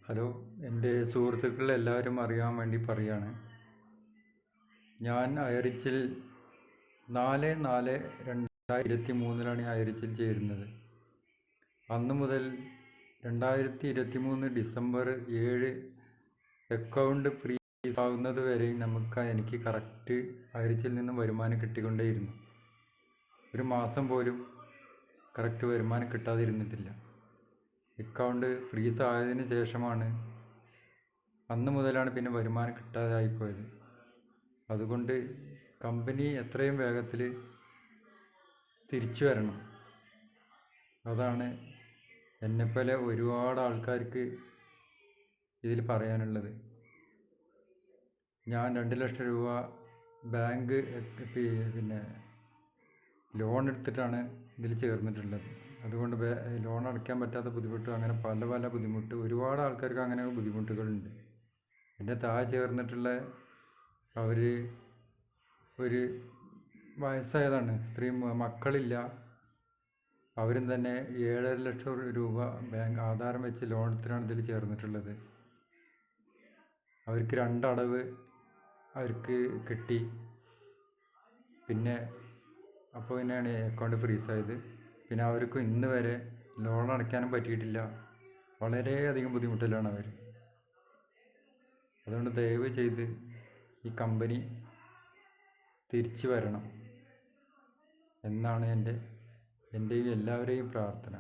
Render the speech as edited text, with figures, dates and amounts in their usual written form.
Hello, എൻ്റെ സുഹൃത്തുക്കൾ എല്ലാവരും അറിയാൻ വേണ്ടി പറയുകയാണ്. ഞാൻ അയറിച്ചിൽ 4/4/2023 ഞാൻ അയറിച്ചിൽ ചേരുന്നത്. അന്ന് മുതൽ 2023 ഡിസംബർ 7 അക്കൗണ്ട് ഫ്രീസ് ആവുന്നത് വരെ എനിക്ക് കറക്റ്റ് അയറിച്ചിൽ നിന്ന് വരുമാനം കിട്ടിക്കൊണ്ടേയിരുന്നു. ഒരു മാസം പോലും കറക്റ്റ് വരുമാനം കിട്ടാതിരുന്നിട്ടില്ല. അക്കൗണ്ട് ഫ്രീസ് ആയതിന് ശേഷമാണ് അന്ന് മുതലാണ് പിന്നെ വരുമാനം കിട്ടാതായിപ്പോയത്. അതുകൊണ്ട് കമ്പനി എത്രയും വേഗത്തിൽ തിരിച്ചു വരണം. അതാണ് എന്നെപ്പോലെ ഒരുപാട് ആൾക്കാർക്ക് ഇതിൽ പറയാനുള്ളത്. ഞാൻ 2 ലക്ഷം രൂപ ബാങ്ക് ലോൺ എടുത്തിട്ടാണ് ഇതിൽ ചേർന്നിട്ടുള്ളത്. അതുകൊണ്ട് ലോൺ അടയ്ക്കാൻ പറ്റാത്ത ബുദ്ധിമുട്ട്, അങ്ങനെ പല ബുദ്ധിമുട്ട്, ഒരുപാട് ആൾക്കാർക്ക് അങ്ങനെ ബുദ്ധിമുട്ടുകളുണ്ട്. എൻ്റെ താഴെ ചേർന്നിട്ടുള്ള അവർ ഒരു വയസ്സായതാണ്, സ്ത്രീ, മക്കളില്ല. അവരും തന്നെ 7.5 ലക്ഷം രൂപ ബാങ്ക് ആധാരം വെച്ച് ലോൺ എടുത്തിട്ടാണ് ഇതിൽ ചേർന്നിട്ടുള്ളത്. അവർക്ക് 2 അടവ് അവർക്ക് കിട്ടി. പിന്നെ അപ്പോൾ തന്നെയാണ് അക്കൗണ്ട് ഫ്രീസായത്. പിന്നെ അവർക്കും ഇന്ന് വരെ ലോൺ അടയ്ക്കാനും പറ്റിയിട്ടില്ല. വളരെയധികം ബുദ്ധിമുട്ടിലാണ് അവർ. അതുകൊണ്ട് ദയവ് ചെയ്ത് ഈ കമ്പനി തിരിച്ചു വരണം എന്നാണ് എൻ്റെ എല്ലാവരെയും പ്രാർത്ഥന.